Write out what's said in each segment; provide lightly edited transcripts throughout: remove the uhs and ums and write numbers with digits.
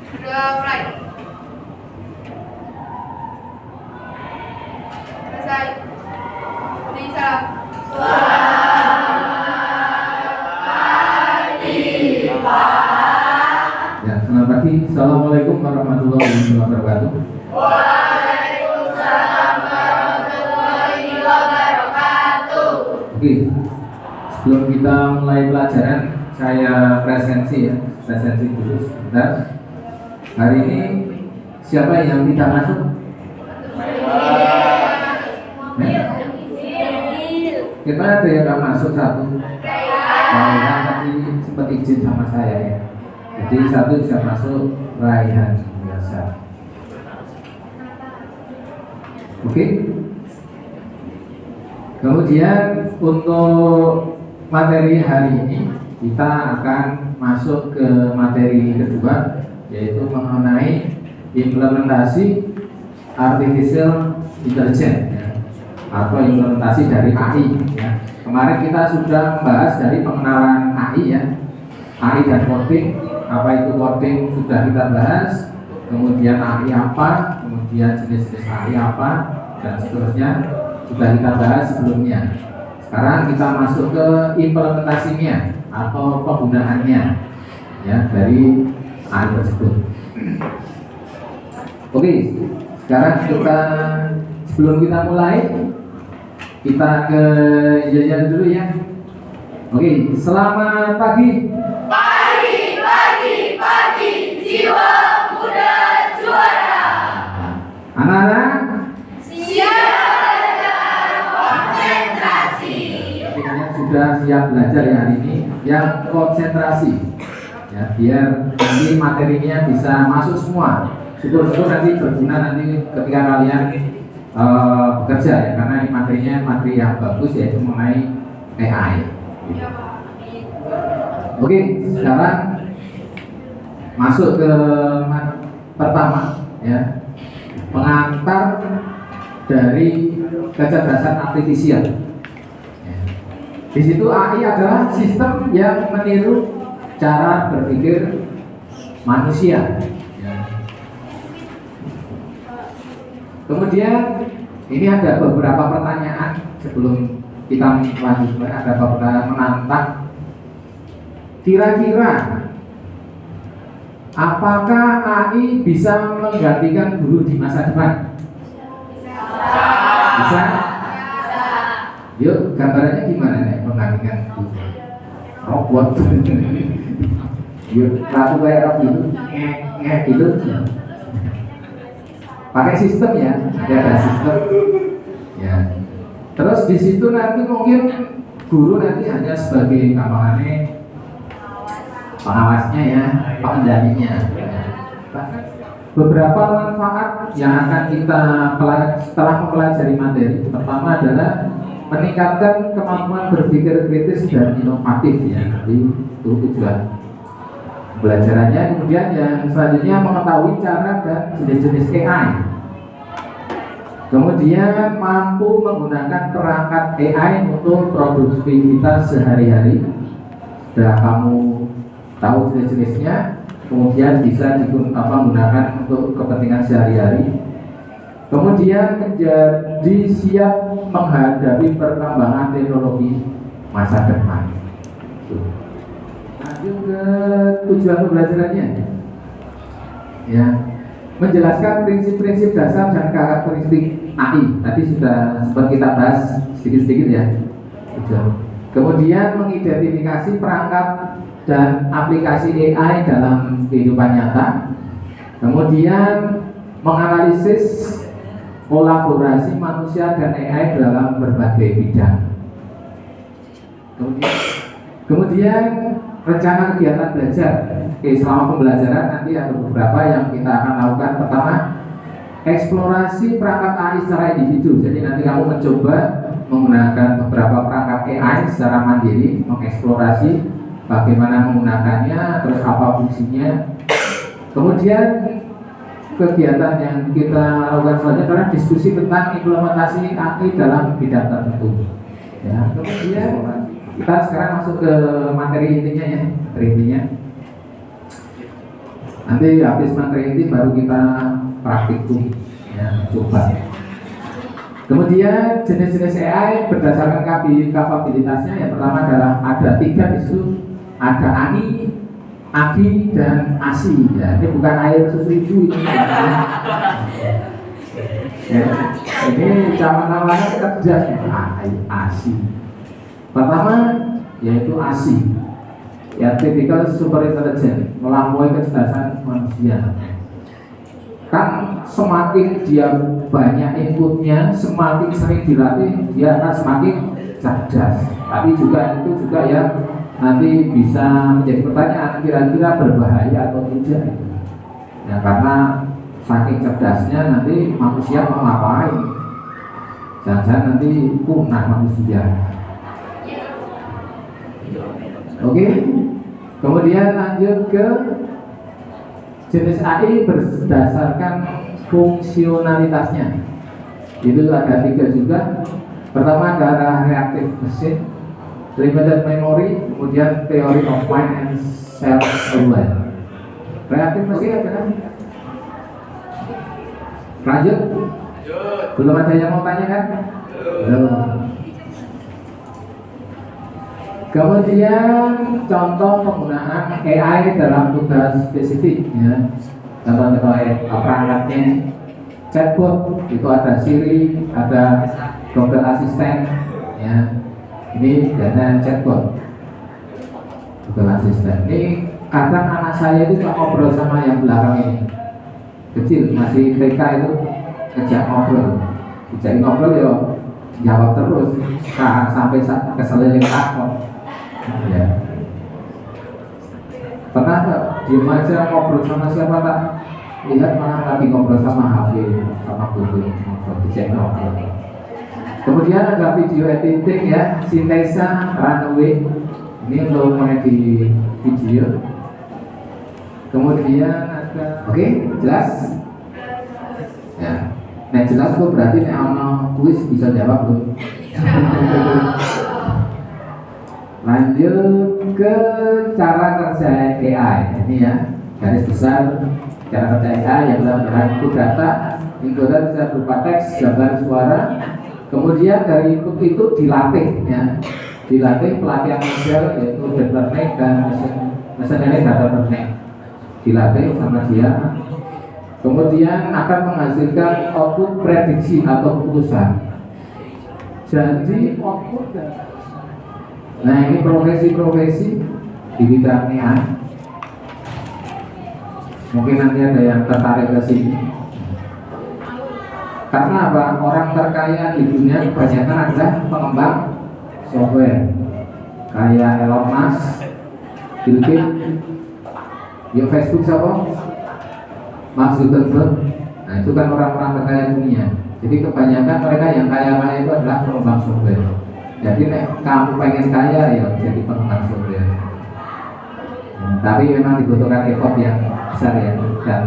Sudah mulai. Selesai. Beri salam. Ya, selamat pagi. Assalamualaikum warahmatullahi wabarakatuh. Waalaikumsalam warahmatullahi wabarakatuh. Oke, sebelum kita mulai pelajaran, saya presensi dulu sebentar. Hari ini siapa yang tidak masuk? Kita ada yang nggak masuk satu. Raihan tadi sempat izin sama saya ya. Jadi satu bisa masuk, Raihan biasa. Oke. Kemudian untuk materi hari ini kita akan masuk ke materi kedua, yaitu mengenai implementasi artificial intelligence ya, atau implementasi dari AI ya. Kemarin kita sudah membahas dari pengenalan AI ya, AI dan coding. Apa itu coding sudah kita bahas, kemudian AI apa, kemudian jenis-jenis AI apa, dan seterusnya sudah kita bahas sebelumnya. Sekarang kita masuk ke implementasinya atau penggunaannya ya dari AI tersebut. Oke, sekarang sebelum kita mulai, kita ke jajan dulu ya. Oke, selamat pagi. Pagi, jiwa muda juara. Anak-anak, Siap belajar konsentrasi. kalian sudah siap belajar ya hari ini. Yang konsentrasi ya, biar nanti materinya bisa masuk semua. Syukur-syukur nanti berguna nanti ketika kalian bekerja ya, karena ini materinya materi yang bagus, yaitu mengenai AI. Oke, sekarang masuk ke pertama ya, pengantar dari kecerdasan artifisial ya. Di situ AI adalah sistem yang meniru cara berpikir manusia ya. Kemudian ini ada beberapa pertanyaan sebelum kita lanjut. Ada beberapa menantang. Kira-kira apakah AI bisa menggantikan guru di masa depan? Bisa? Yuk, gambarannya gimana nih menggantikan guru? Robot. Yuk, ratu kayak robot itu, ngek itu. Pakai sistem ya, ada sistem. Ya. Terus di situ nanti mungkin guru nanti hanya sebagai gampangannya pengawasnya ya, pengendalinya. Beberapa manfaat yang akan kita setelah mempelajari materi, pertama adalah meningkatkan kemampuan berpikir kritis dan inovatif ya. Jadi itu tujuan pembelajarannya. Kemudian yang selanjutnya mengetahui cara dan jenis-jenis AI. Kemudian mampu menggunakan perangkat AI untuk produktivitas sehari-hari. Sudah kamu tahu jenis-jenisnya, kemudian bisa digunakan untuk kepentingan sehari-hari. Kemudian menjadi siap menghadapi perkembangan teknologi masa depan. Lanjut ke tujuan pembelajarannya ya, menjelaskan prinsip-prinsip dasar dan karakteristik AI. Tadi sudah sempat kita bahas sedikit-sedikit ya. Kemudian mengidentifikasi perangkat dan aplikasi AI dalam kehidupan nyata. Kemudian menganalisis kolaborasi manusia dan AI dalam berbagai bidang. Kemudian rencana kegiatan belajar. Oke, selama pembelajaran nanti ada beberapa yang kita akan lakukan. Pertama, eksplorasi perangkat AI secara individu. Jadi nanti kamu mencoba menggunakan beberapa perangkat AI secara mandiri, mengeksplorasi bagaimana menggunakannya, terus apa fungsinya. Kemudian kegiatan yang kita lakukan selanjutnya adalah diskusi tentang implementasi AI dalam bidang tertentu. Ya, kemudian kita sekarang masuk ke materi intinya ya, materi intinya. Nanti habis materi ini baru kita praktikum, ya, coba. Kemudian jenis-jenis AI berdasarkan kapabilitasnya. Yang pertama adalah ada 3 di situ, ada ANI, ABI, dan ASI. Ya, ini bukan air susu ibu ini. Ya, ini nama-namanya kerja ASI. Pertama yaitu ASI, ya Artificial Super Intelligence, melampaui kecerdasan manusia. Kan semakin dia banyak inputnya, semakin sering dilatih, dia akan semakin cerdas. Tapi juga itu juga ya nanti bisa menjadi pertanyaan, kira-kira berbahaya atau tidak. Ya karena saking cerdasnya nanti manusia mau ngapain? Jangan-jangan nanti punah manusia. Oke, kemudian lanjut ke jenis AI berdasarkan fungsionalitasnya. Itu ada 3 juga. Pertama adalah reactive machine, limited memory, kemudian theory of mind and self-aware. Reactive machine adalah lanjut. Belum ada yang mau tanya kan? Belum. Kemudian contoh penggunaan AI dalam tugas spesifik, ya. Contoh-contoh perangkatnya chatbot, itu ada Siri, ada Google Assistant, ya. Ini dana chatbot, Google Assistant. Ini kadang anak saya itu ngobrol sama yang belakang ini, kecil masih TK itu, ngejak ngobrol, ya jawab terus, sampai keseliling takut. Ya. Pernah tak diem aja ngobrol sama siapa tak? Lihat malah lagi ngobrol sama HP, sama Google, dicek ngobrol. Kemudian ada video editing, ya, Synthesa, Runway. Ini untuk mengedit video. Kemudian ada, oke, jelas? Ya, nah jelas tuh berarti nih ono kuis bisa jawab tuh. Lanjut ke cara kerja AI. Ini ya, garis besar cara kerja AI yang dalam input data. Input data bisa berupa teks, gambar, suara. Kemudian dari input itu dilatih, ya. Dilatih pelatihan model yaitu deep learning dan machine learning data learning. Dilatih sama dia. Kemudian akan menghasilkan output prediksi atau keputusan. Jadi output data. Nah ini profesi-profesi di bidang AI. Mungkin nanti ada yang tertarik ke sini. Karena apa? Orang terkaya di dunia kebanyakan adalah pengembang software. Kayak Elon Musk, Bill Gates, yang Facebook siapa? Mark Zuckerberg. Nah itu kan orang-orang terkaya dunia. Jadi kebanyakan mereka yang kaya-kaya itu adalah pengembang software. Jadi kamu pengen kaya ya jadi pengembang software. Tapi memang dibutuhkan effort yang besar ya, dan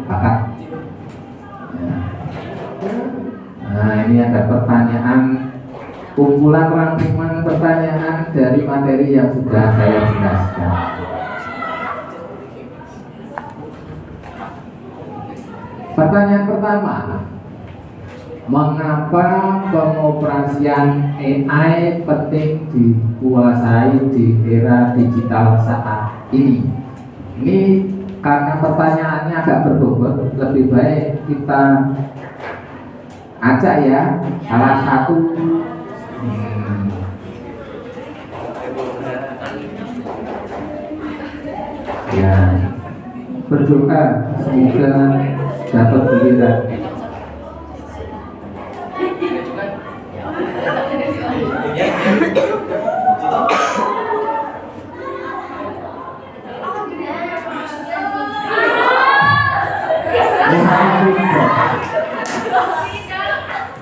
bakat. Nah ini ada pertanyaan, kumpulan rangkuman pertanyaan dari materi yang sudah saya jelaskan. Pertanyaan pertama, mengapa pengoperasian AI penting dikuasai di era digital saat ini? Ini karena pertanyaannya agak berbobot, lebih baik kita ajak ya salah satu ya berdoa semoga dapat giliran.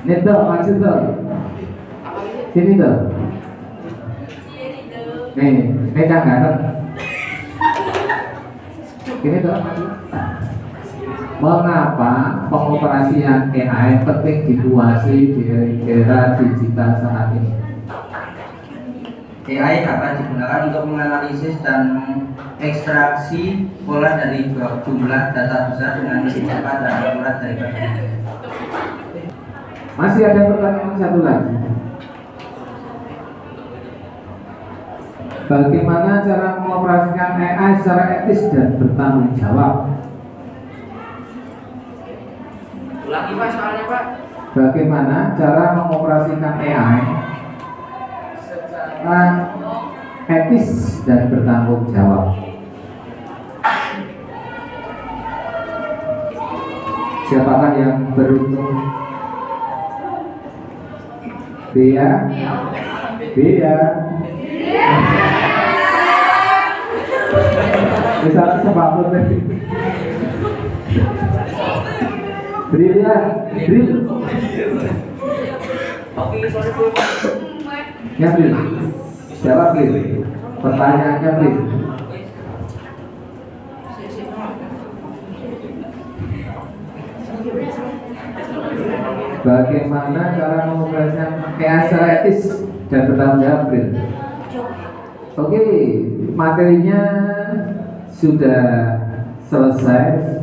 Ini tuh, maju tuh. Sini tuh. Nih jangan tuh. Sini tuh, maju. Mengapa pengoperasian AI penting dikuasai di era digital saat ini? AI dapat digunakan untuk menganalisis dan ekstraksi pola dari jumlah data besar dengan lebih cepat dan akurat daripada Masih ada pertanyaan satu lagi. Bagaimana cara mengoperasikan AI secara etis dan bertanggung jawab? Ulangi Pak soalnya Pak. Bagaimana cara mengoperasikan AI secara etis dan bertanggung jawab? Siapakah yang beruntung? Bea, Bea. Misalnya sebabut tadi. Brilian, Bril. Ya Bril. Jawab Bril. Pertanyaannya Bril. Bagaimana cara mengoperasikan AI secara etis dan bertanggung jawab, Bril? Oke, materinya sudah selesai.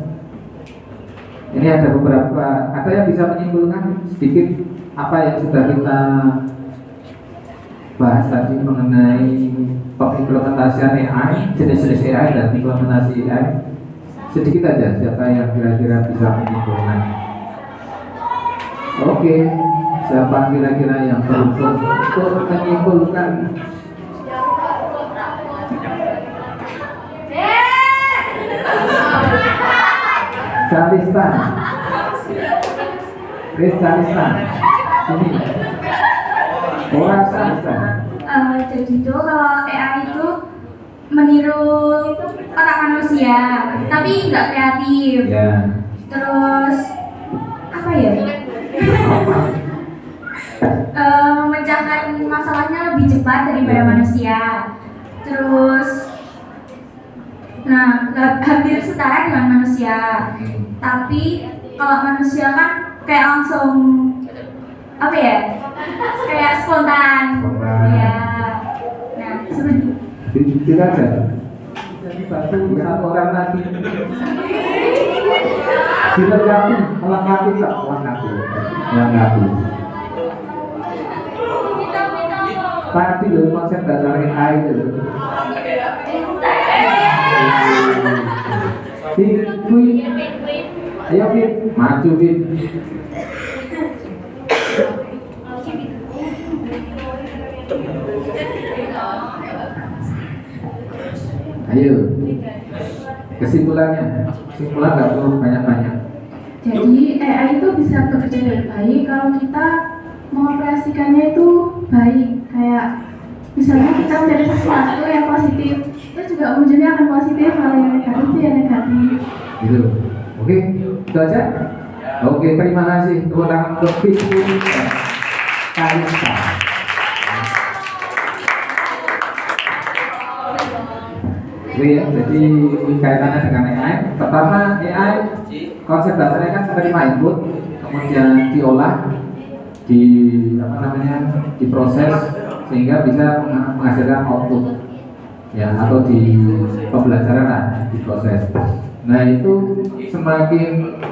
Ini ada beberapa, ada yang bisa menyimpulkan sedikit apa yang sudah kita bahas tadi mengenai pengimplementasian AI, jenis-jenis AI dan implementasi AI. Sedikit aja, siapa yang kira-kira bisa menyimpulkan? Oke, siapa kira-kira yang beruntung untuk menyimpulkan? Calistan, Chris Calistan, sini. Orang Calistan. Jadi itu kalau AI itu meniru otak manusia, tapi nggak kreatif. Ya. Terus apa ya? Memecahkan masalahnya lebih cepat daripada manusia. Terus, hampir setara dengan manusia. Tapi kalau manusia kan kayak langsung apa ya? Kayak spontan. Ya. Nah, seperti Tidak ada. Satu orang lagi. Dilengkapi, melengkapi tak? Melengkapi. Tadi loh konsep dasar AI itu. Fit, ayo Fit, maju Fit. Ayo, kesimpulannya nggak perlu banyak-banyak. Jadi AI itu bisa bekerja dengan baik kalau kita mengoperasikannya itu baik. Kayak misalnya kita mencari sesuatu yang positif, itu juga ujungnya akan positif. Kalau yang negatif itu ya negatif. Gitu. Oke, itu aja. Oke, terima kasih. Tepuk tangan untuk Fisku Kalista. Oke ya, jadi kaitannya dengan AI. Pertama, AI konsep dasarnya kan menerima input, kemudian diolah, diproses sehingga bisa menghasilkan output, ya, atau di pembelajaran lah, diproses. Nah itu semakin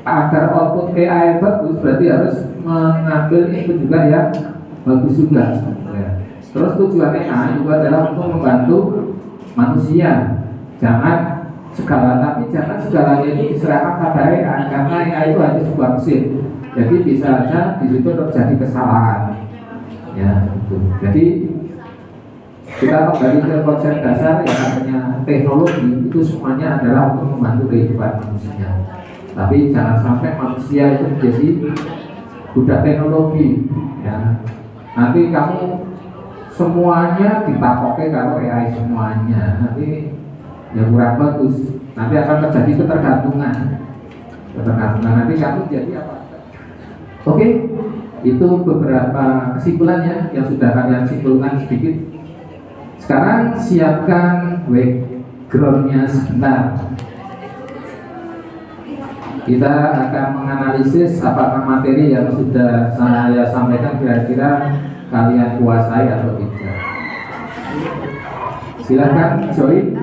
agar output AI bagus berarti harus mengambil input juga yang bagus juga. Ya. Terus tujuan AI juga adalah untuk membantu manusia, jangan segalanya itu diserahkan pada AI karena AI itu hanya sebuah mesin, jadi bisa saja di situ terjadi kesalahan, ya gitu. Jadi kita kembali ke konsep dasar yang namanya teknologi itu semuanya adalah untuk membantu kehidupan manusia, tapi jangan sampai manusia itu menjadi budak teknologi, ya. Nanti kamu semuanya ditakoke kalau AI semuanya, nanti ya kurang bagus, nanti akan terjadi ketergantungan, nanti kamu jadi apa? Oke, itu beberapa kesimpulannya yang sudah kalian simpulkan sedikit. Sekarang siapkan backgroundnya sebentar. Kita akan menganalisis apakah materi yang sudah saya sampaikan kira-kira kalian kuasai atau tidak. Silakan join.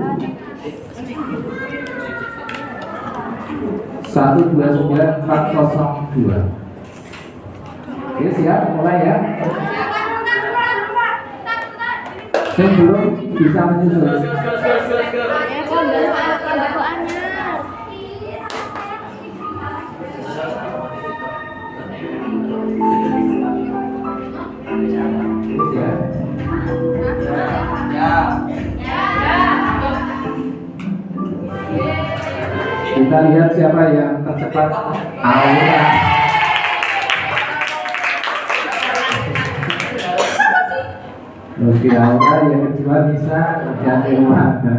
129402. Oke, siap, mulai ya. Saya belum bisa menyusul. Ya. Kita lihat siapa yang tercepat. Aura. Oke, Aura yang kedua bisa dan Irwana.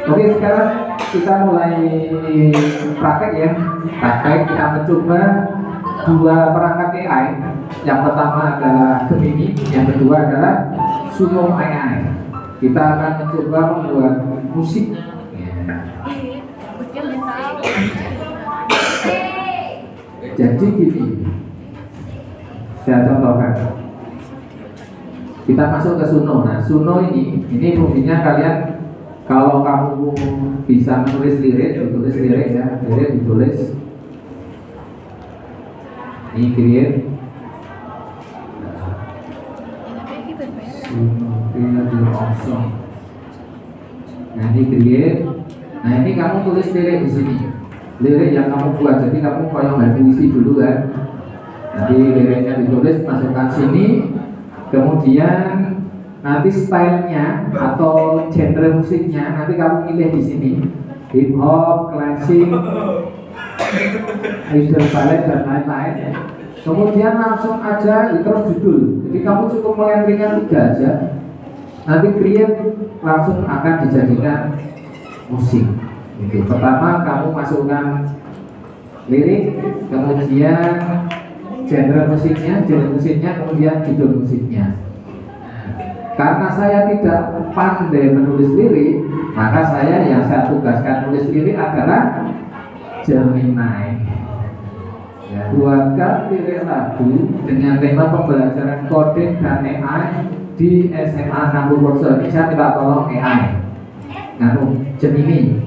Oke, sekarang kita mulai praktek ya. Praktek kita mencoba dua perangkat AI. Yang pertama adalah Gemini, yang kedua adalah Suno AI. Kita akan mencoba membuat musik. Jadi gini, saya contohkan. Kita masuk ke Suno. Nah, Suno ini fungsinya kalian kalau kamu bisa menulis lirik, ditulis lirik ya, lirik ditulis. Ini create. Nah ini create. Nah ini kamu tulis lirik di sini. Lirik yang kamu buat. Jadi kamu koyong main puisi dulu kan. Nanti liriknya ditulis, masukkan sini. Kemudian nanti stylenya atau genre musiknya nanti kamu pilih di sini. Hip hop, klasik, idol ballet dan lain-lain. Kemudian langsung aja terus judul. Jadi kamu cukup melentingkan 3 aja. Nanti create langsung akan dijadikan musik. Gitu. Pertama kamu masukkan lirik, kemudian genre musiknya, kemudian judul musiknya. Karena saya tidak pandai menulis lirik, maka yang saya tugaskan nulis lirik adalah Gemini. Ya, buatkan lirik lagu dengan tema pembelajaran coding dan AI di SMA Nanggung Indonesia. Kita tolong AI Gemini.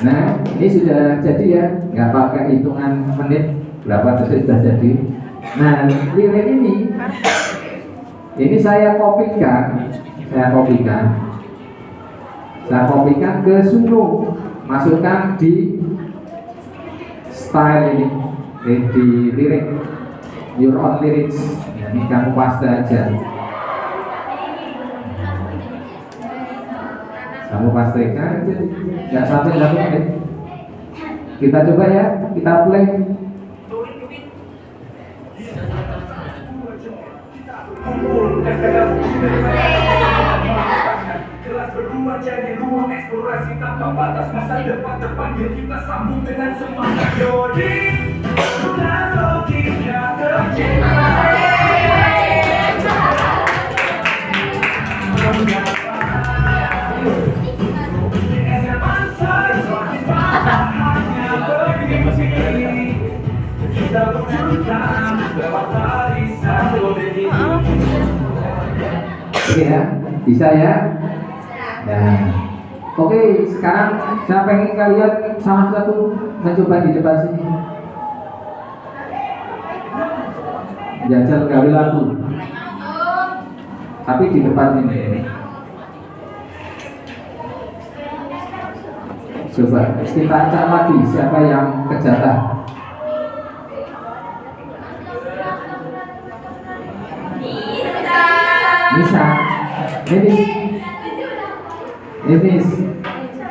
Nah ini sudah jadi ya, nggak pakai hitungan menit, berapa detik sudah jadi. Nah lirik ini saya kopikan ke Suno, masukkan di style ini, di lirik, your own lyrics. Ya, ini kamu paste aja. Kamu pastikan aja, nggak sampai 1 menit. Kita coba ya, kita play. Kelas berdua jadi ruang eksplorasi tanpa batas, masa depan terpanggil kita sambung dengan semangat Yodi. Sudah logika tercipta. Oke ya, bisa ya. Nah, oke, sekarang saya pengen kalian sama satu mencoba di depan sini. Jajal gawe lagu. Tapi di depan sini. Coba kita acak lagi siapa yang kejata. Bisa. Ini.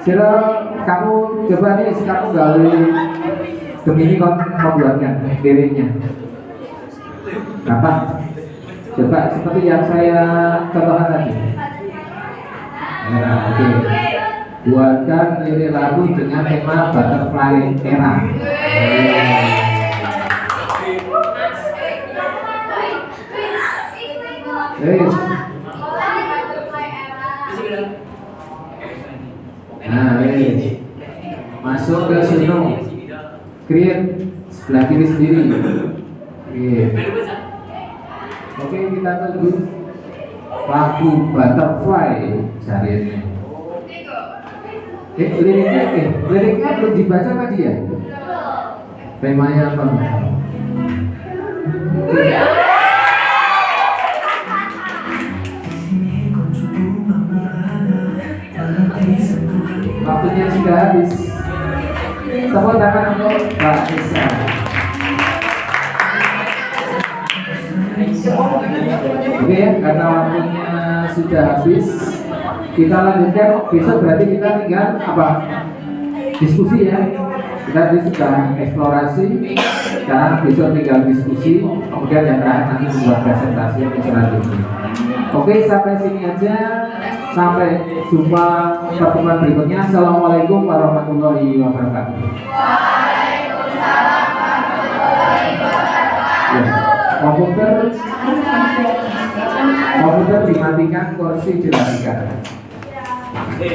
Sira kamu coba nih, kamu gawe Gemini kon membuatkan liriknya. Apa? Coba seperti yang saya contohkan tadi. Nah, oke. Buatkan lirik lagu dengan tema butterfly era. Nah, masuk ke Suno, create sebelah kiri sendiri. Oke, kita tunggu lagu Butterfly hari ini. Liriknya belum dibaca tadi ya? Temanya apa? Waktunya sudah habis. Tepuk tangan untuk Mbak Nisa. Oke ya, karena waktunya sudah habis, kita lanjutkan. Besok berarti kita tinggal apa? Diskusi ya. Kita tadi sudah eksplorasi, sekarang besok tinggal diskusi. Kemudian yang terakhir nanti membuat presentasi yang selanjutnya. Oke, sampai sini aja. Sampai jumpa pertemuan berikutnya. Assalamualaikum warahmatullahi wabarakatuh. Waalaikumsalam warahmatullahi wabarakatuh. Ya, komputer dimatikan, kursi dilantikan.